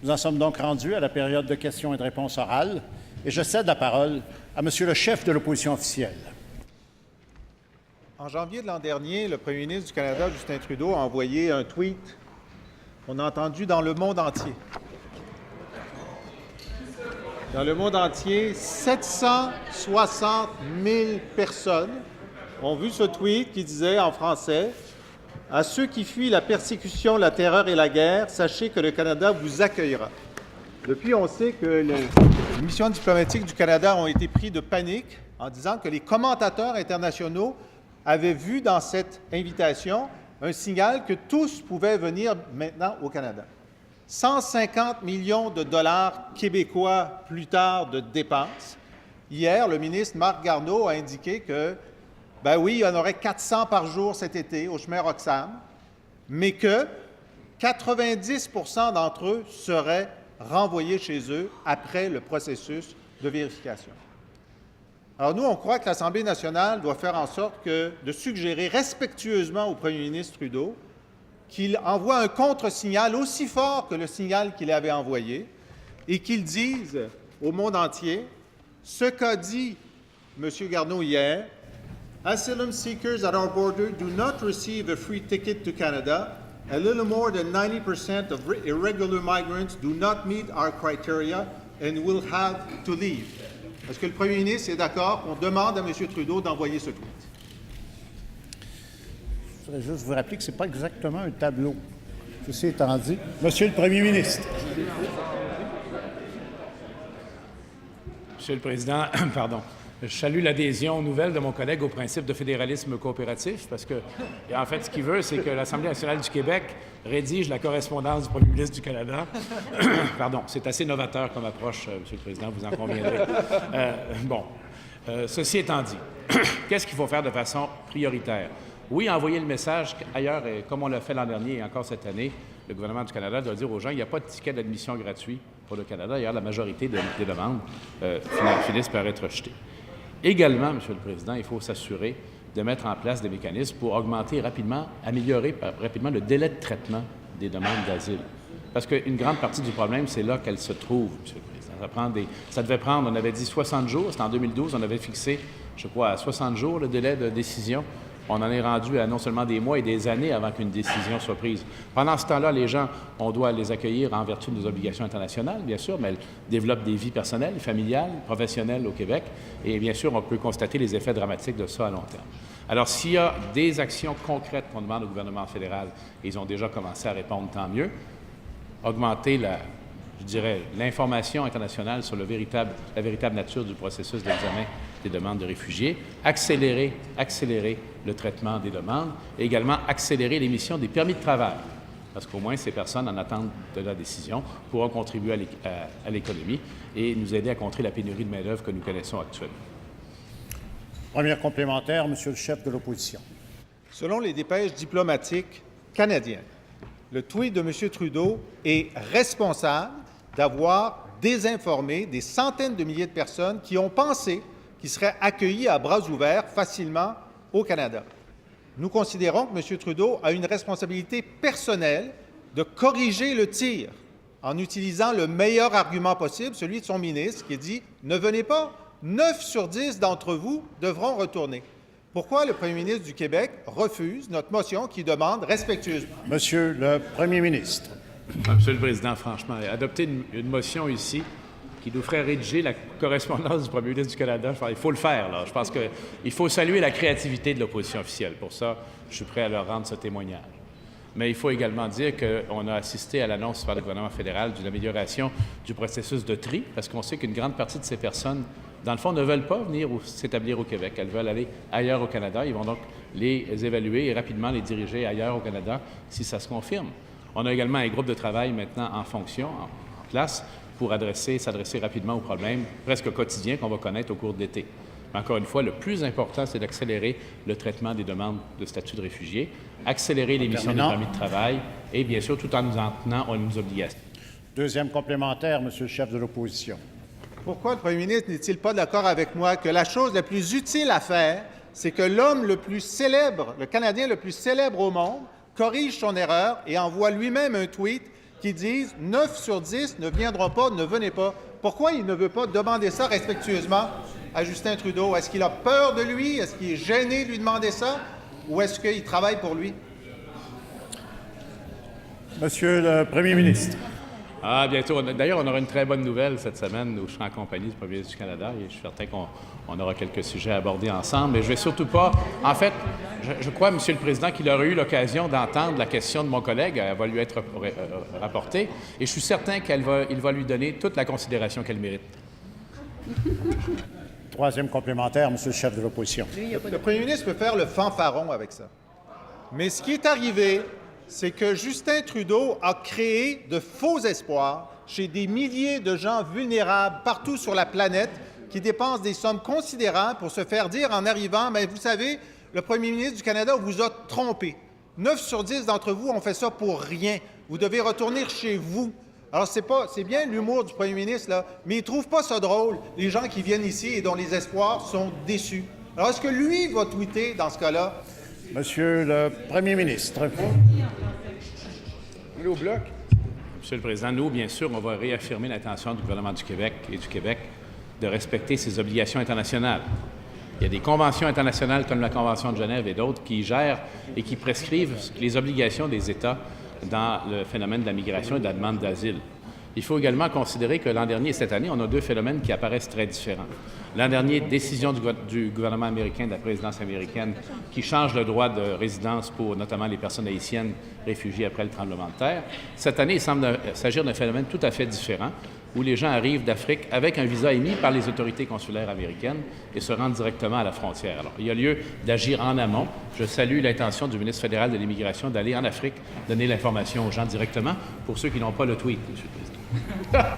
Nous en sommes donc rendus à la période de questions et de réponses orales et je cède la parole à Monsieur le chef de l'opposition officielle. En janvier de l'an dernier, le premier ministre du Canada, Justin Trudeau, a envoyé un tweet qu'on a entendu dans le monde entier. Dans le monde entier, 760 000 personnes ont vu ce tweet qui disait en français « À ceux qui fuient la persécution, la terreur et la guerre, sachez que le Canada vous accueillera. » Depuis, on sait que les missions diplomatiques du Canada ont été prises de panique en disant que les commentateurs internationaux avaient vu dans cette invitation un signal que tous pouvaient venir maintenant au Canada. 150 millions de dollars québécois plus tard de dépenses. Hier, le ministre Marc Garneau a indiqué que, ben oui, il y en aurait 400 par jour cet été au chemin Roxham, mais que 90 % d'entre eux seraient renvoyés chez eux après le processus de vérification. Alors nous, on croit que l'Assemblée nationale doit faire en sorte de suggérer respectueusement au premier ministre Trudeau qu'il envoie un contre-signal aussi fort que le signal qu'il avait envoyé et qu'il dise au monde entier ce qu'a dit M. Garneau hier. Asylum seekers at our border do not receive a free ticket to Canada. A little more than 90% of irregular migrants do not meet our criteria and will have to leave. Est-ce que le premier ministre est d'accord qu'on demande à M. Trudeau d'envoyer ce tweet? Je voudrais juste vous rappeler que ce n'est pas exactement un tableau. Ceci étant dit, Monsieur le premier ministre. Monsieur le Président, pardon. Je salue l'adhésion nouvelle de mon collègue au principe de fédéralisme coopératif parce que, en fait, ce qu'il veut, c'est que l'Assemblée nationale du Québec rédige la correspondance du premier ministre du Canada. Pardon, c'est assez novateur comme approche, Monsieur le Président, vous en conviendrez. Ceci étant dit, qu'est-ce qu'il faut faire de façon prioritaire? Oui, envoyer le message ailleurs, et comme on l'a fait l'an dernier et encore cette année, le gouvernement du Canada doit dire aux gens qu'il n'y a pas de ticket d'admission gratuit pour le Canada. D'ailleurs, la majorité des demandes finissent par être rejetées. Également, Monsieur le Président, il faut s'assurer de mettre en place des mécanismes pour augmenter rapidement, améliorer rapidement le délai de traitement des demandes d'asile. Parce qu'une grande partie du problème, c'est là qu'elle se trouve, Monsieur le Président. Ça devait prendre, on avait dit 60 jours, c'était en 2012, on avait fixé, je crois, à 60 jours le délai de décision. On en est rendu à non seulement des mois et des années avant qu'une décision soit prise. Pendant ce temps-là, les gens, on doit les accueillir en vertu de nos obligations internationales, bien sûr, mais elles développent des vies personnelles, familiales, professionnelles au Québec. Et bien sûr, on peut constater les effets dramatiques de ça à long terme. Alors, s'il y a des actions concrètes qu'on demande au gouvernement fédéral, et ils ont déjà commencé à répondre, tant mieux, augmenter l'information internationale sur la véritable nature du processus d'examen des demandes de réfugiés, accélérer le traitement des demandes et également accélérer l'émission des permis de travail, parce qu'au moins ces personnes, en attente de la décision, pourront contribuer à l'économie et nous aider à contrer la pénurie de main-d'œuvre que nous connaissons actuellement. Première complémentaire, Monsieur le chef de l'opposition. Selon les dépêches diplomatiques canadiennes, le tweet de M. Trudeau est responsable d'avoir désinformé des centaines de milliers de personnes qui ont pensé qu'ils seraient accueillis à bras ouverts facilement au Canada. Nous considérons que M. Trudeau a une responsabilité personnelle de corriger le tir en utilisant le meilleur argument possible, celui de son ministre, qui dit « Ne venez pas, 9 sur 10 d'entre vous devront retourner ». Pourquoi le premier ministre du Québec refuse notre motion qui demande respectueusement? Monsieur le premier ministre. Monsieur le Président, franchement, adopter une motion ici qui nous ferait rédiger la correspondance du premier ministre du Canada, il faut le faire, là. Je pense qu'il faut saluer la créativité de l'opposition officielle. Pour ça, je suis prêt à leur rendre ce témoignage. Mais il faut également dire qu'on a assisté à l'annonce par le gouvernement fédéral d'une amélioration du processus de tri, parce qu'on sait qu'une grande partie de ces personnes, dans le fond, ne veulent pas venir s'établir au Québec. Elles veulent aller ailleurs au Canada. Ils vont donc les évaluer et rapidement les diriger ailleurs au Canada si ça se confirme. On a également un groupe de travail maintenant en fonction, en place, pour s'adresser rapidement aux problèmes presque quotidiens qu'on va connaître au cours de l'été. Mais encore une fois, le plus important, c'est d'accélérer le traitement des demandes de statut de réfugié, accélérer l'émission des permis de travail et, bien sûr, tout en nous en tenant à nos obligations. Deuxième complémentaire, Monsieur le chef de l'opposition. Pourquoi le premier ministre n'est-il pas d'accord avec moi que la chose la plus utile à faire, c'est que l'homme le plus célèbre, le Canadien le plus célèbre au monde, corrige son erreur et envoie lui-même un tweet qui disent 9 sur 10 ne viendront pas, ne venez pas. Pourquoi il ne veut pas demander ça respectueusement à Justin Trudeau? Est-ce qu'il a peur de lui? Est-ce qu'il est gêné de lui demander ça? Ou est-ce qu'il travaille pour lui? Monsieur le Premier ministre. Ah, bientôt. D'ailleurs, on aura une très bonne nouvelle cette semaine où je serai en compagnie du Premier ministre du Canada et je suis certain qu'on aura quelques sujets à aborder ensemble. Mais je ne vais surtout pas... En fait, je crois, Monsieur le Président, qu'il aurait eu l'occasion d'entendre la question de mon collègue. Elle va lui être rapportée et je suis certain qu'il va lui donner toute la considération qu'elle mérite. Troisième complémentaire, Monsieur le chef de l'opposition. Le Premier ministre peut faire le fanfaron avec ça. Mais ce qui est arrivé, c'est que Justin Trudeau a créé de faux espoirs chez des milliers de gens vulnérables partout sur la planète qui dépensent des sommes considérables pour se faire dire en arrivant « Mais vous savez, le Premier ministre du Canada vous a trompé. 9 sur 10 d'entre vous ont fait ça pour rien. Vous devez retourner chez vous. » Alors, c'est bien l'humour du Premier ministre, là, mais il ne trouve pas ça drôle, les gens qui viennent ici et dont les espoirs sont déçus. Alors, est-ce que lui va tweeter dans ce cas-là? Monsieur le Premier ministre. Allez au bloc. Monsieur le Président, nous, bien sûr, on va réaffirmer l'intention du gouvernement du Québec et du Québec de respecter ses obligations internationales. Il y a des conventions internationales comme la Convention de Genève et d'autres qui gèrent et qui prescrivent les obligations des États dans le phénomène de la migration et de la demande d'asile. Il faut également considérer que l'an dernier et cette année, on a deux phénomènes qui apparaissent très différents. L'an dernier, décision du gouvernement américain, de la présidence américaine, qui change le droit de résidence pour notamment les personnes haïtiennes réfugiées après le tremblement de terre. Cette année, il semble s'agir d'un phénomène tout à fait différent, où les gens arrivent d'Afrique avec un visa émis par les autorités consulaires américaines et se rendent directement à la frontière. Alors, il y a lieu d'agir en amont. Je salue l'intention du ministre fédéral de l'Immigration d'aller en Afrique donner l'information aux gens directement, pour ceux qui n'ont pas le tweet, M. le Président.